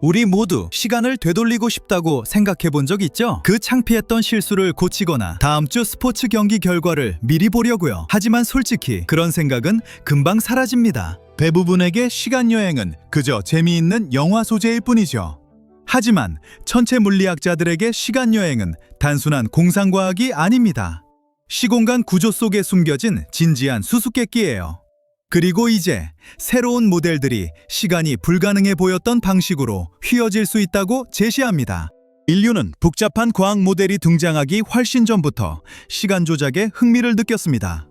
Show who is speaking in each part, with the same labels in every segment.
Speaker 1: 우리 모두 시간을 되돌리고 싶다고 생각해 본 적 있죠? 그 창피했던 실수를 고치거나 다음 주 스포츠 경기 결과를 미리 보려고요. 하지만 솔직히 그런 생각은 금방 사라집니다. 대부분에게 시간 여행은 그저 재미있는 영화 소재일 뿐이죠. 하지만 천체 물리학자들에게 시간 여행은 단순한 공상과학이 아닙니다. 시공간 구조 속에 숨겨진 진지한 수수께끼예요. 그리고 이제 새로운 모델들이 시간이 불가능해 보였던 방식으로 휘어질 수 있다고 제시합니다. 인류는 복잡한 과학 모델이 등장하기 훨씬 전부터 시간 조작에 흥미를 느꼈습니다.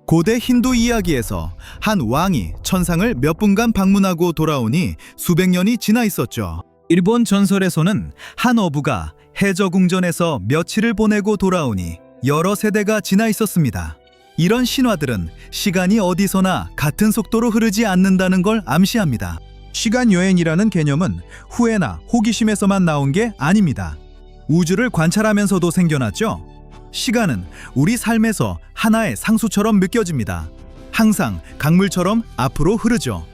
Speaker 1: 고대 힌두 이야기에서 한 왕이 천상을 몇 분간 방문하고 돌아오니 수백 년이 지나 있었죠. 일본 전설에서는 한 어부가 해저궁전에서 며칠을 보내고 돌아오니 여러 세대가 지나 있었습니다. 이런 신화들은 시간이 어디서나 같은 속도로 흐르지 않는다는 걸 암시합니다. 시간 여행이라는 개념은 후회나 호기심에서만 나온 게 아닙니다. 우주를 관찰하면서도 생겨났죠. 시간은 우리 삶에서 하나의 상수처럼 느껴집니다. 항상 강물처럼 앞으로 흐르죠.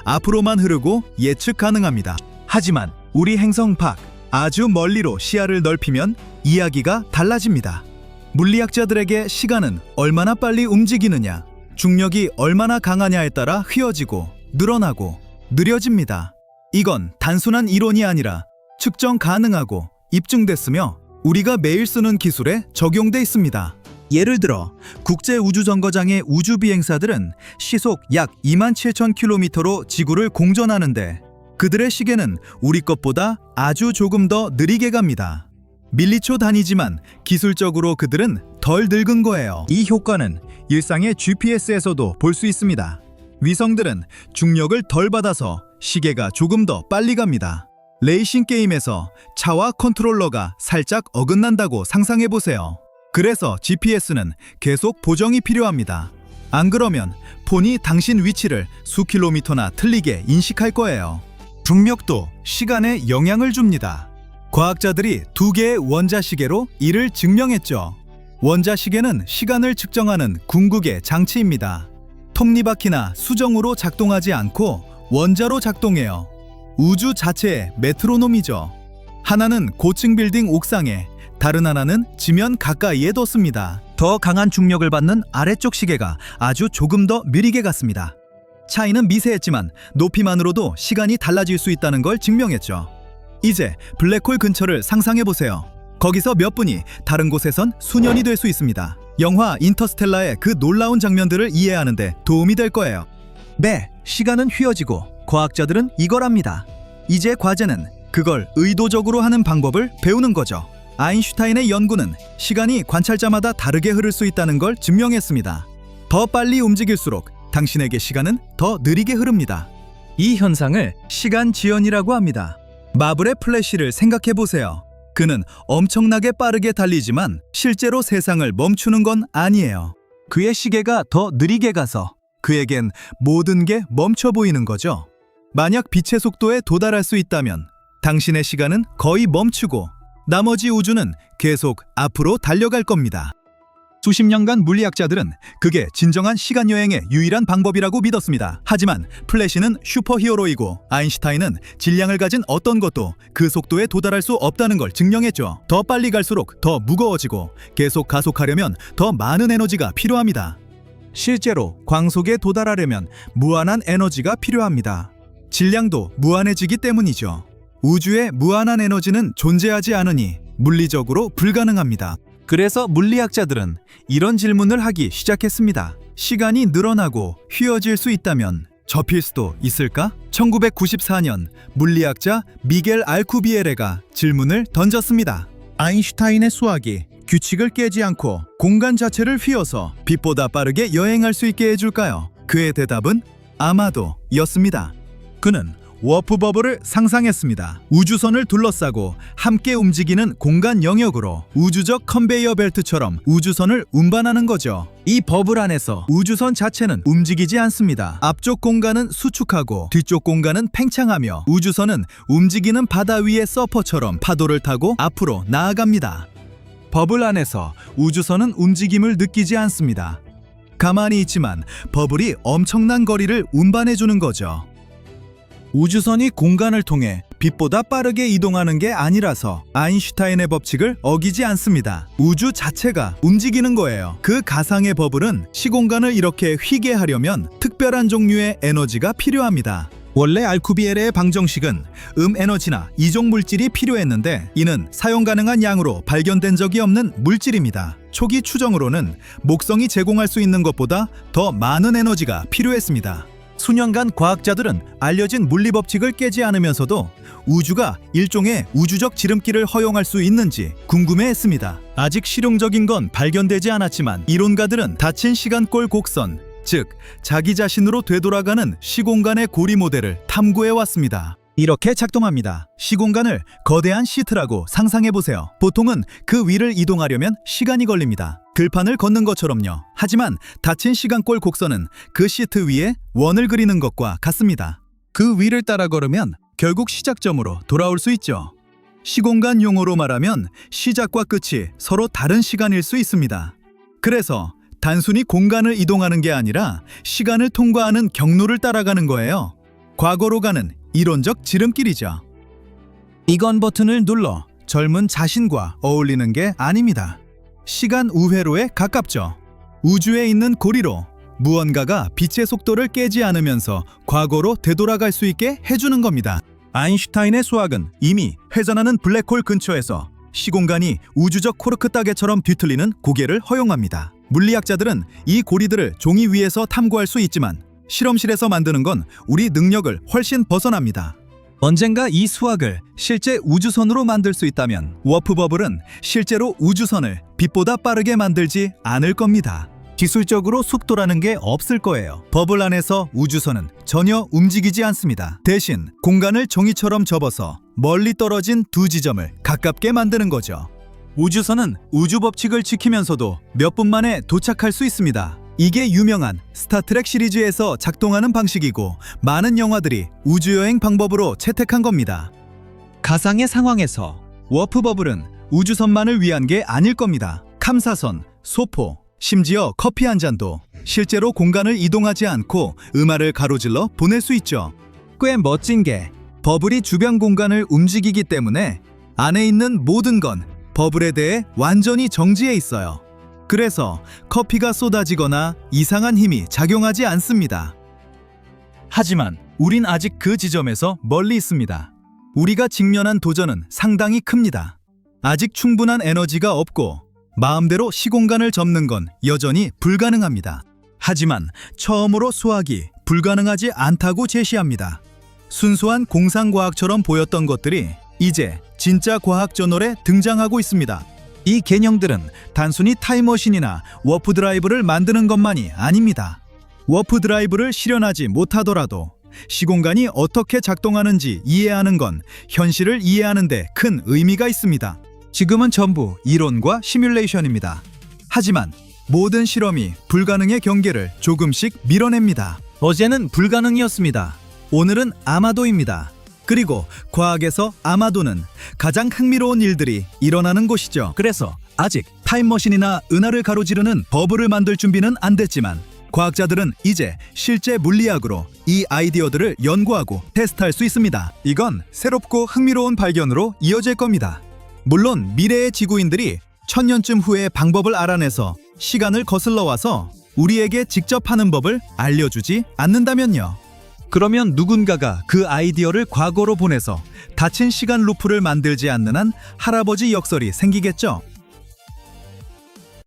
Speaker 1: 앞으로만 흐르고 예측 가능합니다. 하지만 우리 행성 밖 아주 멀리로 시야를 넓히면 이야기가 달라집니다. 물리학자들에게 시간은 얼마나 빨리 움직이느냐, 중력이 얼마나 강하냐에 따라 휘어지고 늘어나고 느려집니다. 이건 단순한 이론이 아니라 측정 가능하고 입증됐으며 우리가 매일 쓰는 기술에 적용돼 있습니다. 예를 들어 국제우주정거장의 우주비행사들은 시속 약 27,000km로 지구를 공전하는데 그들의 시계는 우리 것보다 아주 조금 더 느리게 갑니다. 밀리초 단위지만 기술적으로 그들은 덜 늙은 거예요. 이 효과는 일상의 GPS에서도 볼 수 있습니다. 위성들은 중력을 덜 받아서 시계가 조금 더 빨리 갑니다. 레이싱 게임에서 차와 컨트롤러가 살짝 어긋난다고 상상해보세요. 그래서 GPS는 계속 보정이 필요합니다. 안 그러면 폰이 당신 위치를 수 킬로미터나 틀리게 인식할 거예요. 중력도 시간에 영향을 줍니다. 과학자들이 두 개의 원자시계로 이를 증명했죠. 원자시계는 시간을 측정하는 궁극의 장치입니다. 톱니바퀴나 수정으로 작동하지 않고 원자로 작동해요. 우주 자체의 메트로놈이죠. 하나는 고층 빌딩 옥상에, 다른 하나는 지면 가까이에 뒀습니다. 더 강한 중력을 받는 아래쪽 시계가 아주 조금 더 느리게 갔습니다. 차이는 미세했지만 높이만으로도 시간이 달라질 수 있다는 걸 증명했죠. 이제 블랙홀 근처를 상상해보세요. 거기서 몇 분이 다른 곳에선 수년이 될 수 있습니다. 영화 인터스텔라의 그 놀라운 장면들을 이해하는데 도움이 될 거예요. 네, 시간은 휘어지고 과학자들은 이걸 압니다. 이제 과제는 그걸 의도적으로 하는 방법을 배우는 거죠. 아인슈타인의 연구는 시간이 관찰자마다 다르게 흐를 수 있다는 걸 증명했습니다. 더 빨리 움직일수록 당신에게 시간은 더 느리게 흐릅니다. 이 현상을 시간 지연이라고 합니다. 마블의 플래시를 생각해보세요. 그는 엄청나게 빠르게 달리지만 실제로 세상을 멈추는 건 아니에요. 그의 시계가 더 느리게 가서 그에겐 모든 게 멈춰 보이는 거죠. 만약 빛의 속도에 도달할 수 있다면 당신의 시간은 거의 멈추고 나머지 우주는 계속 앞으로 달려갈 겁니다. 수십 년간 물리학자들은 그게 진정한 시간여행의 유일한 방법이라고 믿었습니다. 하지만 플래시는 슈퍼히어로이고 아인슈타인은 질량을 가진 어떤 것도 그 속도에 도달할 수 없다는 걸 증명했죠. 더 빨리 갈수록 더 무거워지고 계속 가속하려면 더 많은 에너지가 필요합니다. 실제로 광속에 도달하려면 무한한 에너지가 필요합니다. 질량도 무한해지기 때문이죠. 우주에 무한한 에너지는 존재하지 않으니 물리적으로 불가능합니다. 그래서 물리학자들은 이런 질문을 하기 시작했습니다. 시간이 늘어나고 휘어질 수 있다면 접힐 수도 있을까? 1994년 물리학자 미겔 알쿠비에레가 질문을 던졌습니다. 아인슈타인의 수학이 규칙을 깨지 않고 공간 자체를 휘어서 빛보다 빠르게 여행할 수 있게 해줄까요? 그의 대답은 아마도 였습니다. 그는 워프 버블을 상상했습니다. 우주선을 둘러싸고 함께 움직이는 공간 영역으로 우주적 컨베이어 벨트처럼 우주선을 운반하는 거죠. 이 버블 안에서 우주선 자체는 움직이지 않습니다. 앞쪽 공간은 수축하고 뒤쪽 공간은 팽창하며 우주선은 움직이는 바다 위의 서퍼처럼 파도를 타고 앞으로 나아갑니다. 버블 안에서 우주선은 움직임을 느끼지 않습니다. 가만히 있지만 버블이 엄청난 거리를 운반해주는 거죠. 우주선이 공간을 통해 빛보다 빠르게 이동하는 게 아니라서 아인슈타인의 법칙을 어기지 않습니다. 우주 자체가 움직이는 거예요. 그 가상의 버블은 시공간을 이렇게 휘게 하려면 특별한 종류의 에너지가 필요합니다. 원래 알쿠비에레의 방정식은 에너지나 이종 물질이 필요했는데 이는 사용 가능한 양으로 발견된 적이 없는 물질입니다. 초기 추정으로는 목성이 제공할 수 있는 것보다 더 많은 에너지가 필요했습니다. 수년간 과학자들은 알려진 물리 법칙을 깨지 않으면서도 우주가 일종의 우주적 지름길을 허용할 수 있는지 궁금해했습니다. 아직 실용적인 건 발견되지 않았지만 이론가들은 닫힌 시간골 곡선, 즉 자기 자신으로 되돌아가는 시공간의 고리 모델을 탐구해 왔습니다. 이렇게 작동합니다. 시공간을 거대한 시트라고 상상해 보세요. 보통은 그 위를 이동하려면 시간이 걸립니다. 들판을 걷는 것처럼요. 하지만 닫힌 시간골 곡선은 그 시트 위에 원을 그리는 것과 같습니다. 그 위를 따라 걸으면 결국 시작점으로 돌아올 수 있죠. 시공간 용어로 말하면 시작과 끝이 서로 다른 시간일 수 있습니다. 그래서 단순히 공간을 이동하는 게 아니라 시간을 통과하는 경로를 따라가는 거예요. 과거로 가는 이론적 지름길이죠. 이건 버튼을 눌러 젊은 자신과 어울리는 게 아닙니다. 시간 우회로에 가깝죠. 우주에 있는 고리로 무언가가 빛의 속도를 깨지 않으면서 과거로 되돌아갈 수 있게 해주는 겁니다. 아인슈타인의 수학은 이미 회전하는 블랙홀 근처에서 시공간이 우주적 코르크 따개처럼 뒤틀리는 고개를 허용합니다. 물리학자들은 이 고리들을 종이 위에서 탐구할 수 있지만 실험실에서 만드는 건 우리 능력을 훨씬 벗어납니다. 언젠가 이 수학을 실제 우주선으로 만들 수 있다면 워프 버블은 실제로 우주선을 빛보다 빠르게 만들지 않을 겁니다. 기술적으로 속도라는 게 없을 거예요. 버블 안에서 우주선은 전혀 움직이지 않습니다. 대신 공간을 종이처럼 접어서 멀리 떨어진 두 지점을 가깝게 만드는 거죠. 우주선은 우주 법칙을 지키면서도 몇 분 만에 도착할 수 있습니다. 이게 유명한 스타트렉 시리즈에서 작동하는 방식이고 많은 영화들이 우주여행 방법으로 채택한 겁니다. 가상의 상황에서 워프 버블은 우주선만을 위한 게 아닐 겁니다. 탐사선, 소포, 심지어 커피 한 잔도 실제로 공간을 이동하지 않고 음화를 가로질러 보낼 수 있죠. 꽤 멋진 게 버블이 주변 공간을 움직이기 때문에 안에 있는 모든 건 버블에 대해 완전히 정지해 있어요. 그래서 커피가 쏟아지거나 이상한 힘이 작용하지 않습니다. 하지만 우린 아직 그 지점에서 멀리 있습니다. 우리가 직면한 도전은 상당히 큽니다. 아직 충분한 에너지가 없고 마음대로 시공간을 접는 건 여전히 불가능합니다. 하지만 처음으로 수학이 불가능하지 않다고 제시합니다. 순수한 공상과학처럼 보였던 것들이 이제 진짜 과학 저널에 등장하고 있습니다. 이 개념들은 단순히 타임머신이나 워프 드라이브를 만드는 것만이 아닙니다. 워프 드라이브를 실현하지 못하더라도 시공간이 어떻게 작동하는지 이해하는 건 현실을 이해하는 데 큰 의미가 있습니다. 지금은 전부 이론과 시뮬레이션입니다. 하지만 모든 실험이 불가능의 경계를 조금씩 밀어냅니다. 어제는 불가능이었습니다. 오늘은 아마도입니다. 그리고 과학에서 아마도는 가장 흥미로운 일들이 일어나는 곳이죠. 그래서 아직 타임머신이나 은하를 가로지르는 버블을 만들 준비는 안 됐지만 과학자들은 이제 실제 물리학으로 이 아이디어들을 연구하고 테스트할 수 있습니다. 이건 새롭고 흥미로운 발견으로 이어질 겁니다. 물론 미래의 지구인들이 1000년쯤 후에 방법을 알아내서 시간을 거슬러 와서 우리에게 직접 하는 법을 알려주지 않는다면요. 그러면 누군가가 그 아이디어를 과거로 보내서 닫힌 시간 루프를 만들지 않는 한 할아버지 역설이 생기겠죠.